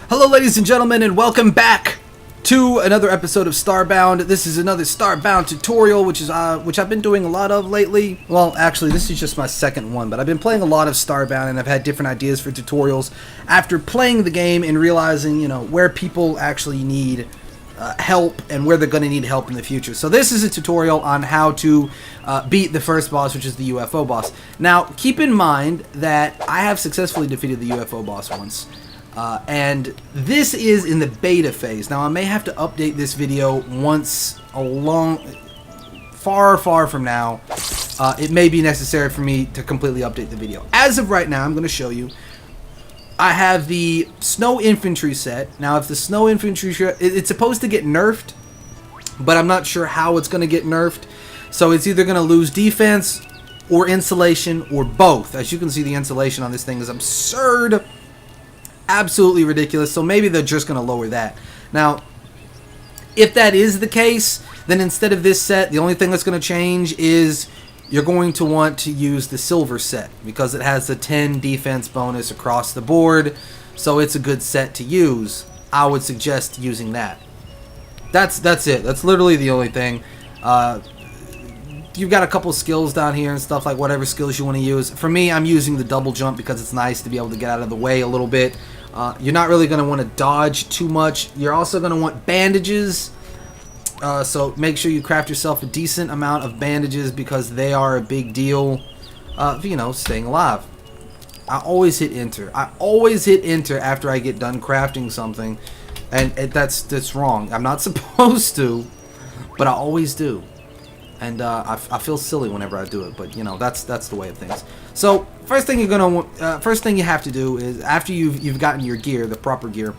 Hello ladies and gentlemen, and welcome back to another episode of Starbound. This is another Starbound tutorial, which I've been doing a lot of lately. Well, actually, this is just my second one, but I've been playing a lot of Starbound, and I've had different ideas for tutorials after playing the game and realizing, you know, where people actually need help and where they're going to need help in the future. So this is a tutorial on how to beat the first boss, which is the UFO boss. Now, keep in mind that I have successfully defeated the UFO boss once. And this is in the beta phase. Now I may have to update this video once far from now. It may be necessary for me to completely update the video. As of right now, I'm going to show you. I have the Snow Infantry set. Now if the Snow Infantry, it's supposed to get nerfed, but I'm not sure how it's going to get nerfed. So it's either going to lose defense or insulation or both. As you can see, the insulation on this thing is absurd. Absolutely ridiculous. So maybe they're just going to lower that. Now, if that is the case, then instead of this set, the only thing that's going to change is you're going to want to use the silver set because it has the 10 defense bonus across the board. So it's a good set to use. I would suggest using that. That's it. That's literally the only thing. You've got a couple skills down here and stuff, like whatever skills you want to use. For me, I'm using the double jump because it's nice to be able to get out of the way a little bit. You're not really going to want to dodge too much. You're also going to want bandages. So make sure you craft yourself a decent amount of bandages because they are a big deal of, you know, staying alive. I always hit enter. I always hit enter after I get done crafting something. And that's wrong. I'm not supposed to, but I always do. And I feel silly whenever I do it, but you know that's the way of things. So first thing you have to do is after you've gotten your gear, the proper gear,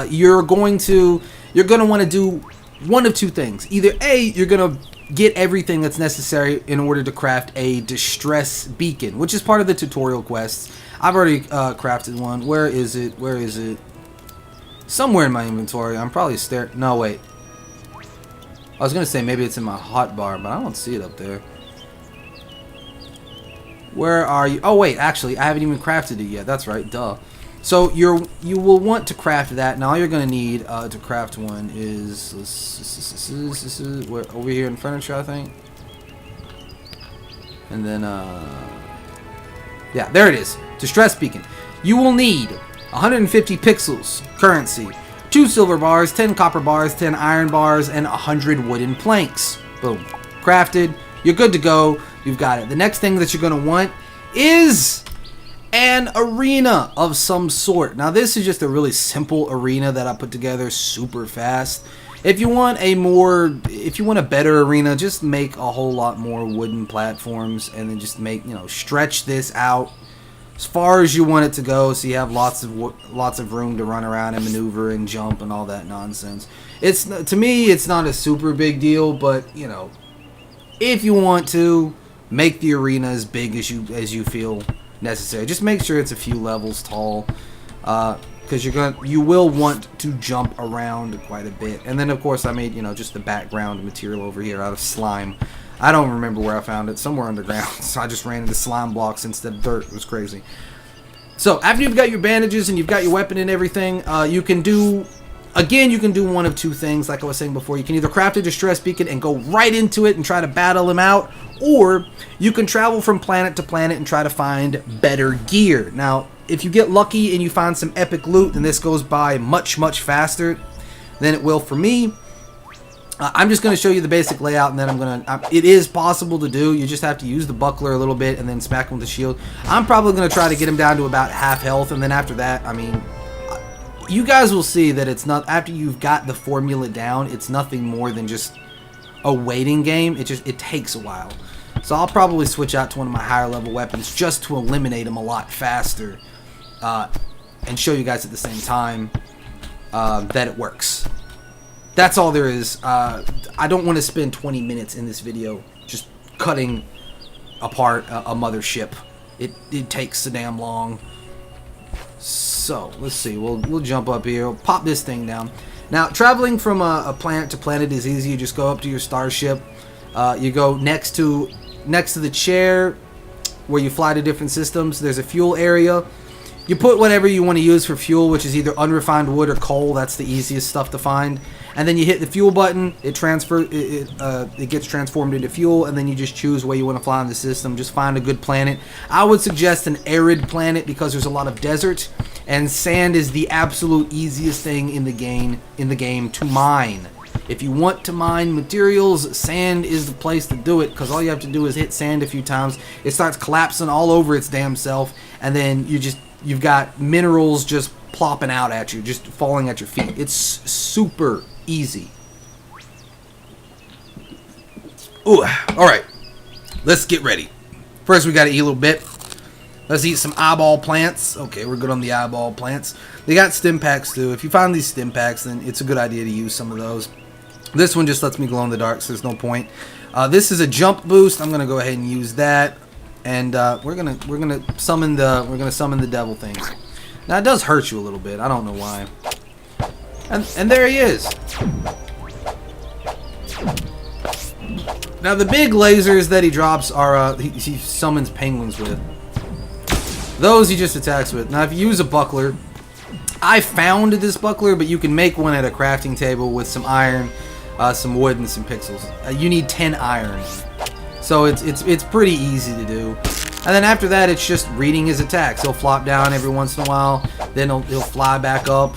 you're going to want to do one of two things. Either A, you're gonna get everything that's necessary in order to craft a distress beacon, which is part of the tutorial quests. I've already crafted one. Where is it? Where is it? Somewhere in my inventory. I'm probably no, wait. I was going to say maybe it's in my hotbar, but I don't see it up there. Where are you? Oh, wait, actually, I haven't even crafted it yet. That's right, duh. So you will want to craft that. Now, all you're going to need to craft one is over here in furniture, I think. And then, yeah, there it is. Distress beacon. You will need 150 pixels, currency, 2 silver bars, 10 copper bars, 10 iron bars, and 100 wooden planks. Boom. Crafted. You're good to go. You've got it. The next thing that you're going to want is an arena of some sort. Now, this is just a really simple arena that I put together super fast. If you want a better arena, just make a whole lot more wooden platforms and then just make, you know, stretch this out as far as you want it to go, so you have lots of room to run around and maneuver and jump and all that nonsense. To me, it's not a super big deal, but you know, if you want to make the arena as big as you feel necessary, just make sure it's a few levels tall, because you will want to jump around quite a bit. And then of course I made, you know, just the background material over here out of slime. I don't remember where I found it. Somewhere underground. So I just ran into slime blocks instead of dirt. It was crazy. So after you've got your bandages and you've got your weapon and everything, you can do one of two things. Like I was saying before, you can either craft a distress beacon and go right into it and try to battle him out, or you can travel from planet to planet and try to find better gear. Now, if you get lucky and you find some epic loot, then this goes by much faster than it will for me. I'm just going to show you the basic layout, and then it is possible to do. You just have to use the buckler a little bit and then smack him with the shield. I'm probably going to try to get him down to about half health, and then after that, I mean, you guys will see that it's not, after you've got the formula down, it's nothing more than just a waiting game. It takes a while. So I'll probably switch out to one of my higher level weapons just to eliminate him a lot faster, and show you guys at the same time that it works. That's all there is. I don't want to spend 20 minutes in this video just cutting apart a mothership. It takes so damn long. So let's see. We'll jump up here. We'll pop this thing down. Now, traveling from a planet to planet is easy. You just go up to your starship. You go next to the chair where you fly to different systems. There's a fuel area. You put whatever you want to use for fuel, which is either unrefined wood or coal. That's the easiest stuff to find. And then you hit the fuel button. It gets transformed into fuel, and then you just choose where you want to fly in the system. Just find a good planet. I would suggest an arid planet because there's a lot of desert, and sand is the absolute easiest thing in the game to mine. If you want to mine materials, sand is the place to do it, because all you have to do is hit sand a few times. It starts collapsing all over its damn self, and then you've got minerals just plopping out at you, just falling at your feet. It's super easy. Ooh, alright. Let's get ready. First, we gotta eat a little bit. Let's eat some eyeball plants. Okay, we're good on the eyeball plants. They got stim packs too. If you find these stim packs, then it's a good idea to use some of those. This one just lets me glow in the dark, so there's no point. This is a jump boost. I'm gonna go ahead and use that, and we're gonna summon the devil thing. Now it does hurt you a little bit. I don't know why. And there he is. Now the big lasers that he drops are he summons penguins with. Those he just attacks with. Now if you use a buckler, I found this buckler, but you can make one at a crafting table with some iron, some wood, and some pixels. You need 10 iron, so it's pretty easy to do. And then after that, it's just reading his attacks. He'll flop down every once in a while, then he'll fly back up,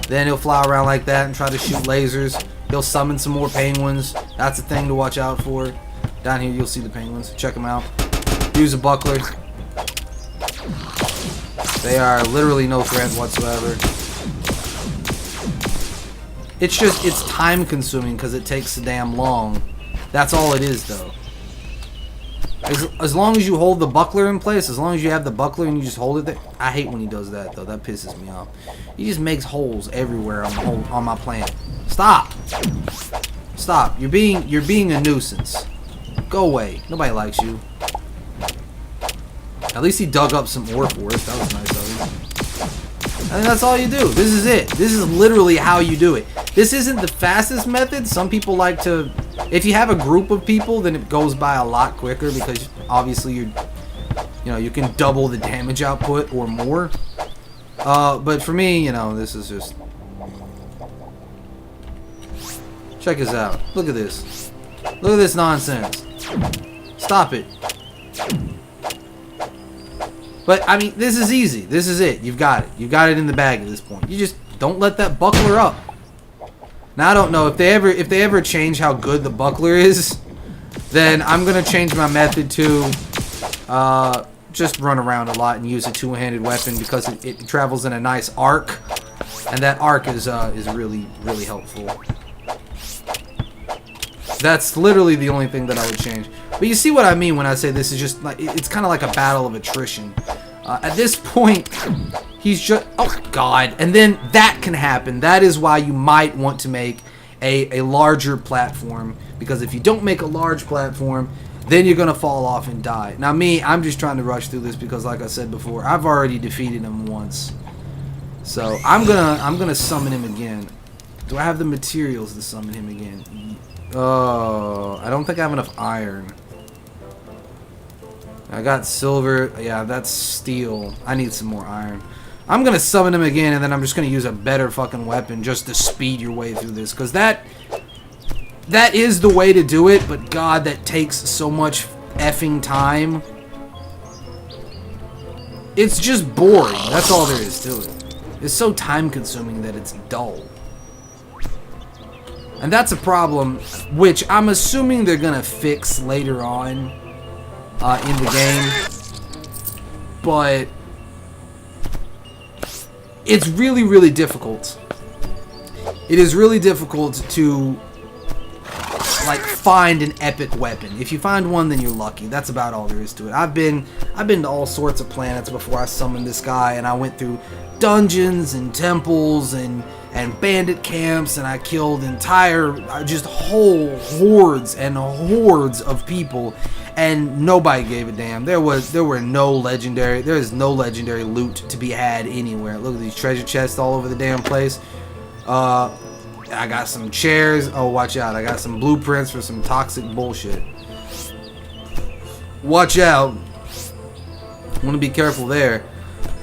then he'll fly around like that and try to shoot lasers. He'll summon some more penguins. That's a thing to watch out for. Down here, you'll see the penguins. Check them out. Use a buckler. They are literally no threat whatsoever. It's time consuming because it takes so damn long. That's all it is, though. As long as you hold the buckler in place, as long as you have the buckler and you just hold it there. I hate when he does that, though. That pisses me off. He just makes holes everywhere on my plant. Stop! Stop. You're being a nuisance. Go away. Nobody likes you. At least he dug up some ore for us. That was nice of him. I think that's all you do. This is it. This is literally how you do it. This isn't the fastest method. Some people like to... If you have a group of people, then it goes by a lot quicker because obviously you can double the damage output or more. But for me, this is just... Check this out. Look at this. Look at this nonsense. Stop it. But, I mean, this is easy. This is it. You've got it. You've got it in the bag at this point. You just don't let that buckler up. Now, I don't know. If they ever change how good the buckler is, then I'm going to change my method to just run around a lot and use a two-handed weapon because it travels in a nice arc. And that arc is really, really helpful. That's literally the only thing that I would change. But you see what I mean when I say this is just like, it's kind of like a battle of attrition. At this point, he's just, oh god, and then that can happen. That is why you might want to make a larger platform, because if you don't make a large platform, then you're gonna fall off and die. Now me, I'm just trying to rush through this because like I said before, I've already defeated him once. So I'm gonna summon him again. Do I have the materials to summon him again? Oh, I don't think I have enough iron. I got silver. Yeah, that's steel. I need some more iron. I'm going to summon him again, and then I'm just going to use a better fucking weapon just to speed your way through this. Because that is the way to do it, but god, that takes so much effing time. It's just boring. That's all there is to it. It's so time-consuming that it's dull. And that's a problem, which I'm assuming they're going to fix later on. In the game, but it's really, really difficult. It is really difficult to like find an epic weapon. If you find one, then you're lucky. That's about all there is to it. I've been to all sorts of planets before I summoned this guy, and I went through dungeons and temples and bandit camps, and I killed entire just whole hordes and hordes of people. And nobody gave a damn. There is no legendary loot to be had anywhere. Look at these treasure chests all over the damn place. I got some chairs. Oh, watch out. I got some blueprints for some toxic bullshit. Watch out. Want to be careful there.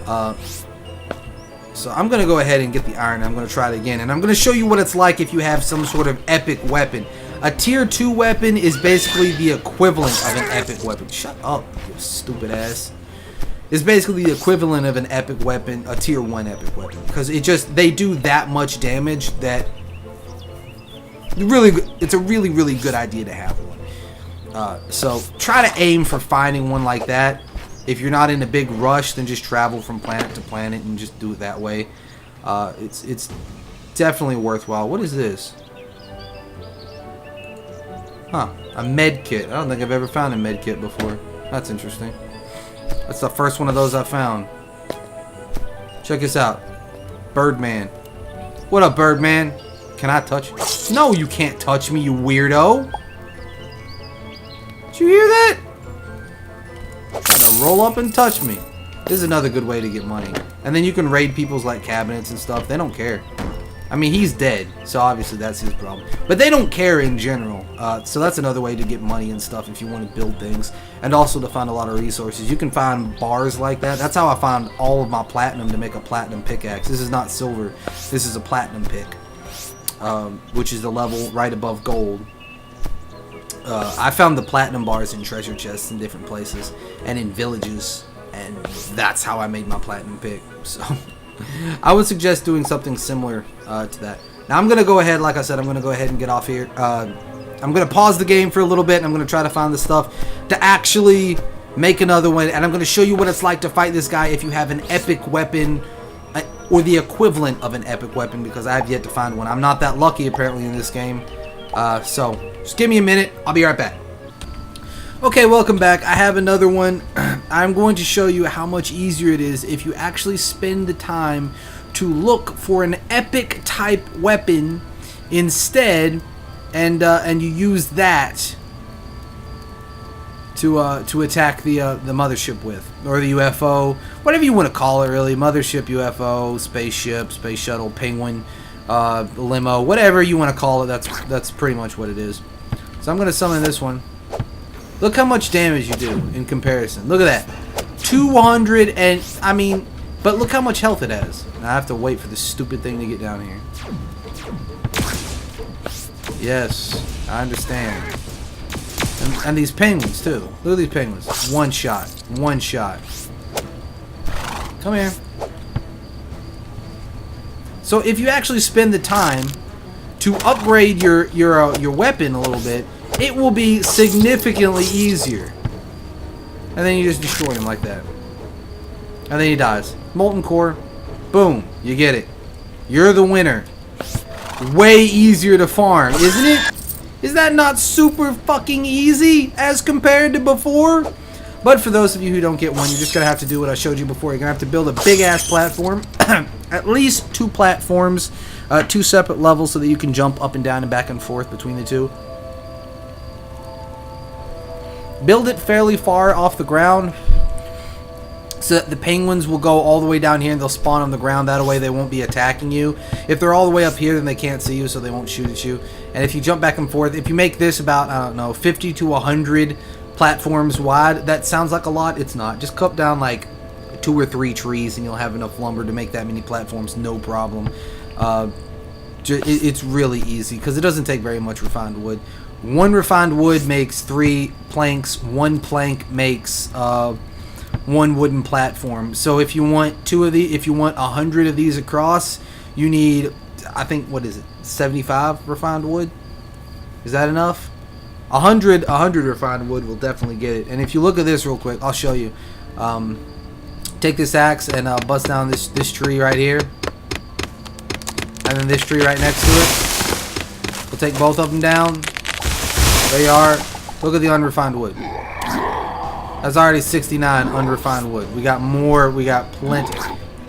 So I'm going to go ahead and get the iron. I'm going to try it again. And I'm going to show you what it's like if you have some sort of epic weapon. A tier 2 weapon is basically the equivalent of an epic weapon. Shut up, you stupid ass. It's basically the equivalent of an epic weapon, a tier 1 epic weapon. Because they do that much damage that it's a really, really good idea to have one. So try to aim for finding one like that. If you're not in a big rush, then just travel from planet to planet and just do it that way. It's definitely worthwhile. What is this? Huh, a med kit. I don't think I've ever found a med kit before. That's interesting. That's the first one of those I found. Check this out. Birdman. What up, Birdman? Can I touch you? No, you can't touch me, you weirdo. Did you hear that? Trying to roll up and touch me. This is another good way to get money. And then you can raid people's like cabinets and stuff. They don't care. I mean, he's dead, so obviously that's his problem. But they don't care in general. So that's another way to get money and stuff if you want to build things. And also to find a lot of resources. You can find bars like that. That's how I found all of my platinum to make a platinum pickaxe. This is not silver. This is a platinum pick. Which is the level right above gold. I found the platinum bars in treasure chests in different places. And in villages. And that's how I made my platinum pick. So I would suggest doing something similar to that. Now I'm going to go ahead, like I said, I'm going to go ahead and get off here. I'm going to pause the game for a little bit, and I'm going to try to find the stuff to actually make another one. And I'm going to show you what it's like to fight this guy if you have an epic weapon, or the equivalent of an epic weapon, because I have yet to find one. I'm not that lucky, apparently, in this game. So just give me a minute. I'll be right back. Okay, welcome back. I have another one. I'm going to show you how much easier it is if you actually spend the time to look for an epic type weapon instead, and you use that to attack the mothership with, or the UFO, whatever you want to call it, really. Mothership, UFO, spaceship, space shuttle, penguin, limo, whatever you want to call it. That's pretty much what it is. So I'm going to summon this one. Look how much damage you do in comparison. Look at that. 200 and... I mean... But look how much health it has. Now I have to wait for this stupid thing to get down here. Yes. I understand. And these penguins, too. Look at these penguins. One shot. One shot. Come here. So if you actually spend the time to upgrade your weapon a little bit, it will be significantly easier. And then you just destroy him like that. And then he dies. Molten core. Boom. You get it. You're the winner. Way easier to farm, isn't it? Is that not super fucking easy as compared to before? But for those of you who don't get one, you're just going to have to do what I showed you before. You're going to have to build a big-ass platform. At least 2 platforms. 2 separate levels so that you can jump up and down and back and forth between the 2. Build it fairly far off the ground so that the penguins will go all the way down here and they'll spawn on the ground. That way they won't be attacking you. If they're all the way up here, then they can't see you, so they won't shoot at you. And if you jump back and forth, if you make this about, I don't know, 50 to 100 platforms wide, that sounds like a lot. It's not. Just cut down like 2 or 3 trees and you'll have enough lumber to make that many platforms, no problem. It's really easy because it doesn't take very much refined wood. 1 refined wood makes 3 planks. 1 plank makes 1 wooden platform. So if you want 2 of the, if you want 100 of these across, you need, I think, what is it, 75 refined wood? Is that enough? 100 refined wood will definitely get it. And if you look at this real quick, I'll show you. Take this axe and bust down this tree right here, and then this tree right next to it. We'll take both of them down. There you are. Look at the unrefined wood. That's already 69 unrefined wood. We got more. We got plenty.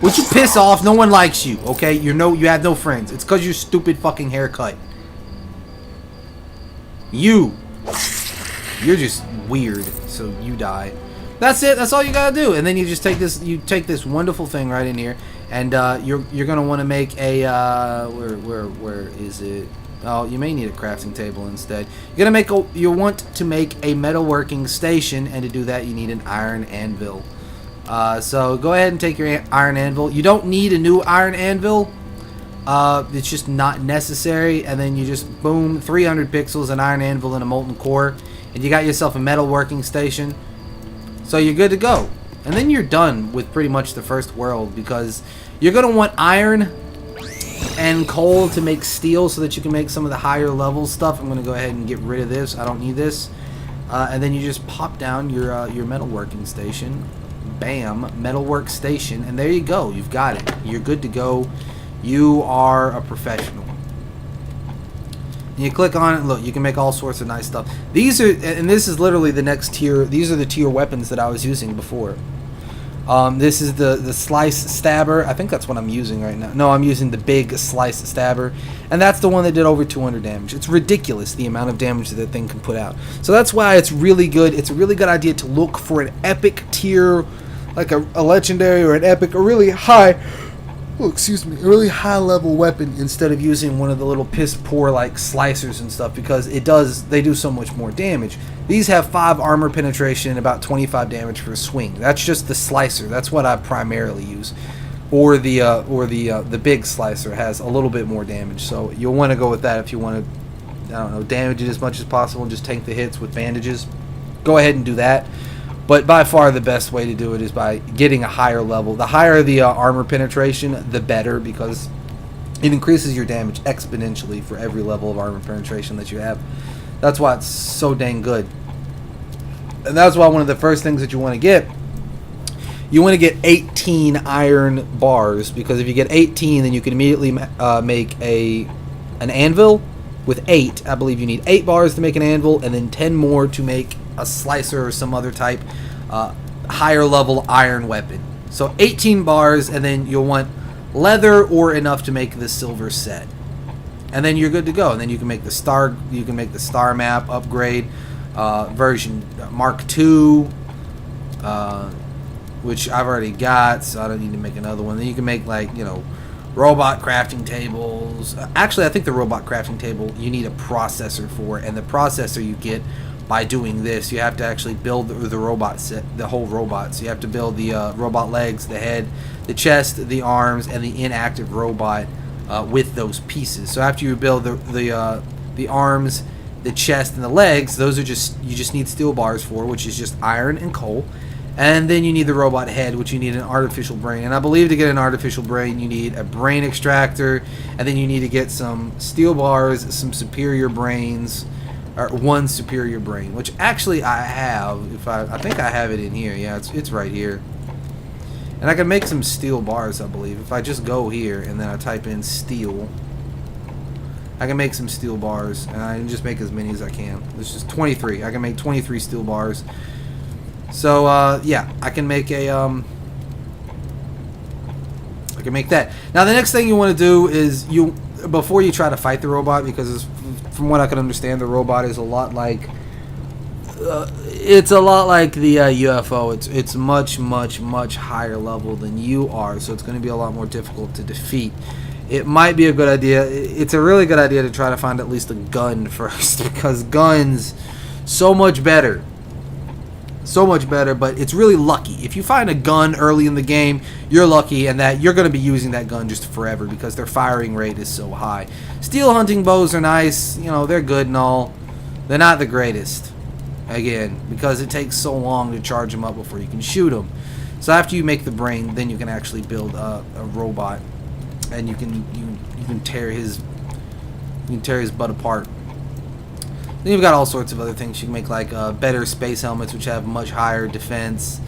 Would you piss off? No one likes you, okay? You have no friends. It's because your stupid fucking haircut. You're just weird, so you die. That's it. That's all you gotta do. And then you just take this. You take this wonderful thing right in here, and you're gonna want to make a where is it? Oh, you may need a crafting table instead. You want to make a metalworking station, and to do that you need an iron anvil. So go ahead and take your iron anvil. You don't need a new iron anvil. It's just not necessary. And then you just boom, 300 pixels, an iron anvil, and a molten core, and you got yourself a metal working station. So you're good to go. And then you're done with pretty much the first world, because you're going to want iron and coal to make steel so that you can make some of the higher level stuff. I'm going to go ahead and get rid of this. I don't need this. And then you just pop down your metalworking station. Bam, metalwork station, and there you go. You've got it. You're good to go. You are a professional. You click on it, look, you can make all sorts of nice stuff. These are, and this is literally the next tier. These are the tier weapons that I was using before. This is the slice stabber. I think that's what I'm using right now. No, I'm using the big slice stabber, and that's the one that did over 200 damage. It's ridiculous the amount of damage that thing can put out. So that's why it's really good. It's a really good idea to look for an epic tier, like a legendary or an epic, a really high. Oh, excuse me, a really high level weapon instead of using one of the little piss poor like slicers and stuff, because they do so much more damage. These have 5 armor penetration and about 25 damage for a swing. That's just the slicer. That's what I primarily use. Or the big slicer has a little bit more damage. So you'll want to go with that if you want to, I don't know, damage it as much as possible and just tank the hits with bandages. Go ahead and do that. But by far the best way to do it is by getting a higher level. The higher the armor penetration, the better, because it increases your damage exponentially for every level of armor penetration that you have. That's why it's so dang good. And that's why one of the first things that you want to get, you want to get 18 iron bars, because if you get 18, then you can immediately make an anvil with 8. I believe you need 8 bars to make an anvil, and then 10 more to make a slicer or some other type higher level iron weapon. So 18 bars, and then you'll want leather or enough to make the silver set, and then you're good to go. And then you can make the star map upgrade version Mark II, which I've already got, so I don't need to make another one. Then you can make, like, you know, robot crafting tables. Actually, I think the robot crafting table you need a processor for, and the processor you get by doing this. You have to actually build the robot set, the whole robot. So you have to build the robot legs, the head, the chest, the arms, and the inactive robot with those pieces. So after you build the arms, the chest, and the legs, those are you just need steel bars for, which is just iron and coal. And then you need the robot head, which you need an artificial brain. And I believe to get an artificial brain, you need a brain extractor, and then you need to get some steel bars, some superior brains, or 1 superior brain, which actually I have. I think I have it in here. Yeah, it's right here. And I can make some steel bars, I believe. If I just go here and then I type in steel, I can make some steel bars, and I can just make as many as I can. This is 23. I can make 23 steel bars. So yeah, I can make a I can make that. Now the next thing you want to do is before you try to fight the robot, because from what I can understand, the robot is a lot like the UFO. It's much higher level than you are, so it's going to be a lot more difficult to defeat. It might be a good idea. It's a really good idea to try to find at least a gun first, because guns so much better. So much better, but it's really lucky. If you find a gun early in the game, you're lucky, and that you're going to be using that gun just forever, because their firing rate is so high. Steel hunting bows are nice, you know, they're good and all. They're not the greatest, again, because it takes so long to charge them up before you can shoot them. So after you make the brain, then you can actually build a robot, and you can tear his butt apart. Then you've got all sorts of other things. You can make, like, better space helmets, which have much higher defense.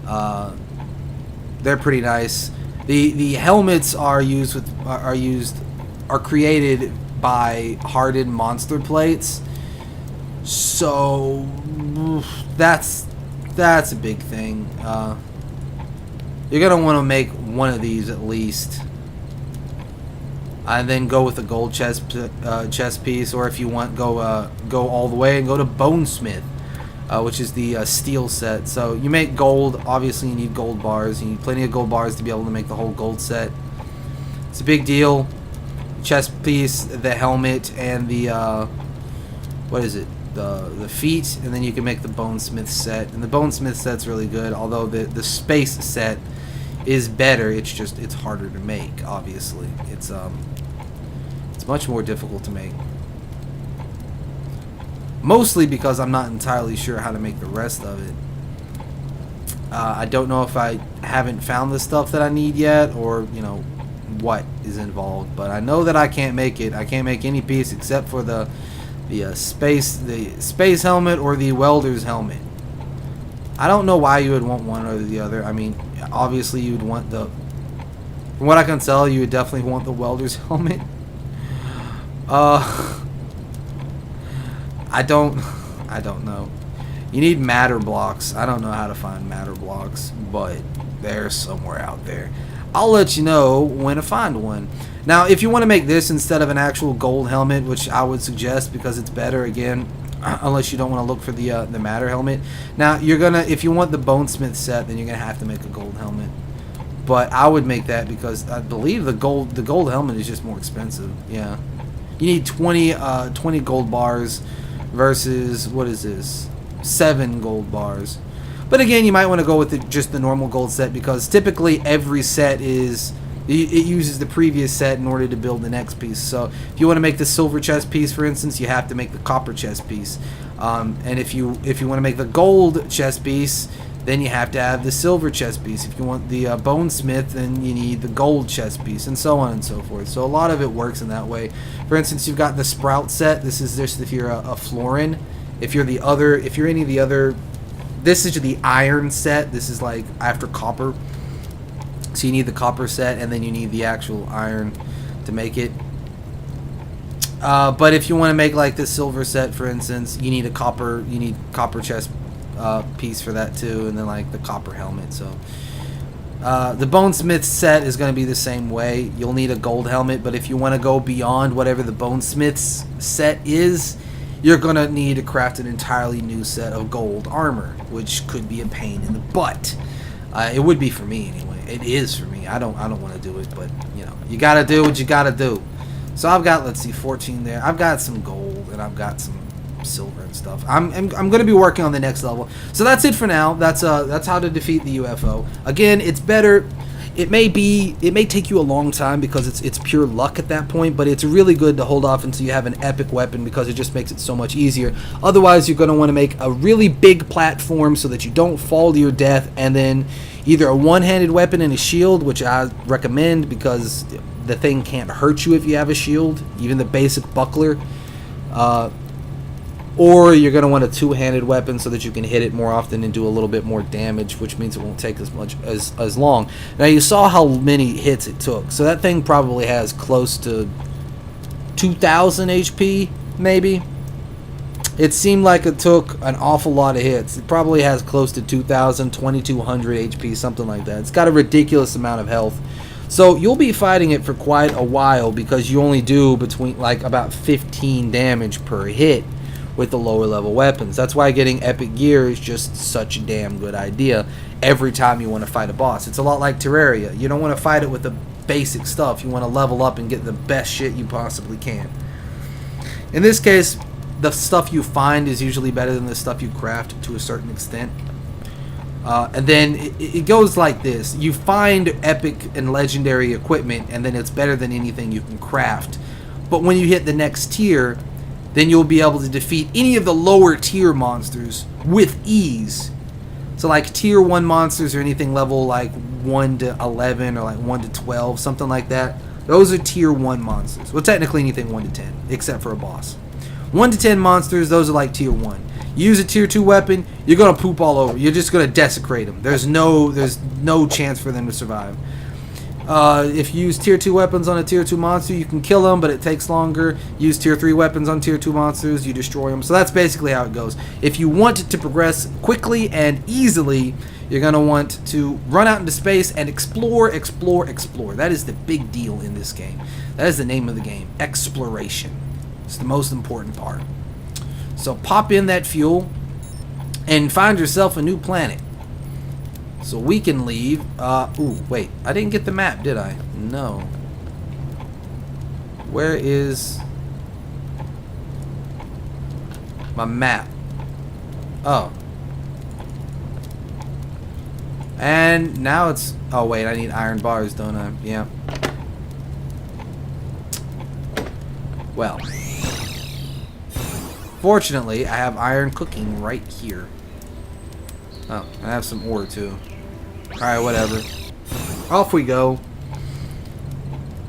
They're pretty nice. The helmets are created by hardened monster plates. So that's a big thing. You're gonna want to make one of these at least. And then go with a gold chest piece, or if you want, go all the way and go to Bonesmith, which is the steel set. So you make gold. Obviously, you need gold bars. You need plenty of gold bars to be able to make the whole gold set. It's a big deal. Chest piece, the helmet, and the what is it? the feet, and then you can make the bonesmith set. And the bonesmith set's really good, although the space set is better. It's harder to make. Obviously, it's much more difficult to make. Mostly because I'm not entirely sure how to make the rest of it. I don't know if I haven't found the stuff that I need yet, or you know what is involved. But I know that I can't make it. I can't make any piece except for the space helmet or the welder's helmet. I don't know why you would want one or the other. I mean, obviously you'd want the. From what I can tell, you would definitely want the welder's helmet. I don't know. You need matter blocks. I don't know how to find matter blocks, but they're somewhere out there. I'll let you know when to find one. Now, if you want to make this instead of an actual gold helmet, which I would suggest because it's better, again, unless you don't want to look for the matter helmet. Now, if you want the bonesmith set, then you're gonna have to make a gold helmet. But I would make that because I believe the gold helmet is just more expensive. Yeah, you need 20 gold bars versus, what is this, 7 gold bars. But again, you might want to go with just the normal gold set, because typically every set it uses the previous set in order to build the next piece. So if you want to make the silver chest piece, for instance, you have to make the copper chest piece. And if you want to make the gold chest piece, then you have to have the silver chest piece. If you want the bonesmith, then you need the gold chest piece, and so on and so forth. So a lot of it works in that way. For instance, you've got the sprout set. This is just if you're a florin. If you're any of the other, this is the iron set. This is like after copper. So you need the copper set, and then you need the actual iron to make it. But if you want to make like the silver set, for instance, you need copper chest piece for that too, and then like the copper helmet. So the bonesmith set is going to be the same way. You'll need a gold helmet, but if you want to go beyond whatever the bonesmith's set is, you're going to need to craft an entirely new set of gold armor, which could be a pain in the butt. It would be for me anyway. It is for me. I don't want to do it, but you know, you got to do what you got to do. So I've got, let's see, 14 there. I've got some gold, and I've got some silver and stuff. I'm going to be working on the next level. So that's it for now. That's how to defeat the UFO. Again, it's better. It may take you a long time because it's pure luck at that point, but it's really good to hold off until you have an epic weapon, because it just makes it so much easier. Otherwise, you're going to want to make a really big platform so that you don't fall to your death, and then either a one-handed weapon and a shield, which I recommend because the thing can't hurt you if you have a shield, even the basic buckler. Or you're going to want a two-handed weapon so that you can hit it more often and do a little bit more damage, which means it won't take as much as long. Now, you saw how many hits it took. So that thing probably has close to 2,000 HP, maybe. It seemed like it took an awful lot of hits. It probably has close to 2,000, 2,200 HP, something like that. It's got a ridiculous amount of health. So you'll be fighting it for quite a while because you only do between like about 15 damage per hit with the lower level weapons. That's why getting epic gear is just such a damn good idea every time you want to fight a boss. It's a lot like Terraria. You don't want to fight it with the basic stuff. You want to level up and get the best shit you possibly can. In this case, the stuff you find is usually better than the stuff you craft to a certain extent. And then it goes like this. You find epic and legendary equipment, and then it's better than anything you can craft. But when you hit the next tier, then you'll be able to defeat any of the lower tier monsters with ease. So like tier 1 monsters or anything level like 1 to 11 or like 1 to 12, something like that. Those are tier 1 monsters. Well, technically anything 1 to 10, except for a boss. 1 to 10 monsters, those are like tier 1. You use a tier 2 weapon, you're going to poop all over. You're just going to desecrate them. There's no chance for them to survive. If you use tier 2 weapons on a tier 2 monster, you can kill them, but it takes longer. Use tier 3 weapons on tier 2 monsters, you destroy them. So that's basically how it goes. If you want to progress quickly and easily, you're going to want to run out into space and explore. That is the big deal in this game. That is the name of the game. Exploration. It's the most important part. So pop in that fuel and find yourself a new planet. So we can leave. Ooh, wait. I didn't get the map, did I? No. Where is... My map. Oh. And now it's... Oh, wait. I need iron bars, don't I? Yeah. Well. Fortunately, I have iron cooking right here. Oh, I have some ore, too. Alright, whatever. Off we go.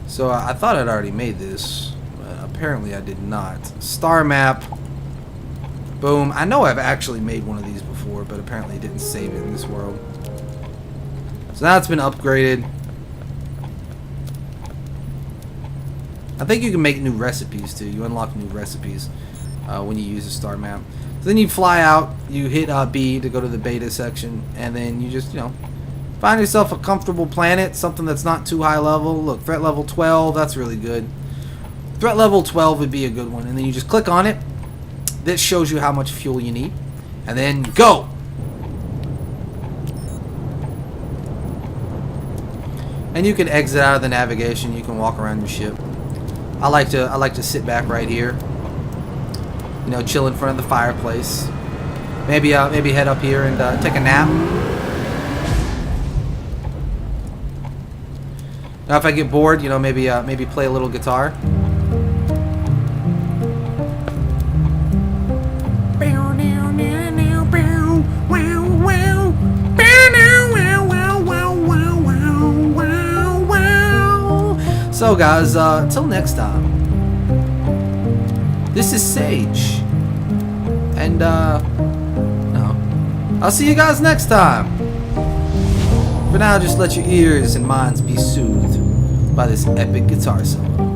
So, I thought I'd already made this. But apparently, I did not. Star map. Boom. I know I've actually made one of these before, but apparently it didn't save it in this world. So now it's been upgraded. I think you can make new recipes too. You unlock new recipes when you use a star map. So then you fly out, you hit B to go to the beta section, and then you just, you know, find yourself a comfortable planet, something that's not too high level. Look, threat level 12, that's really good. Threat level 12 would be a good one. And then you just click on it. This shows you how much fuel you need. And then go! And you can exit out of the navigation. You can walk around your ship. I like to sit back right here. You know, chill in front of the fireplace. Maybe head up here and take a nap. Now, if I get bored, you know, maybe play a little guitar. So guys, until next time, this is Sage, and no, I'll see you guys next time. For now, just let your ears and minds be soothed by this epic guitar solo.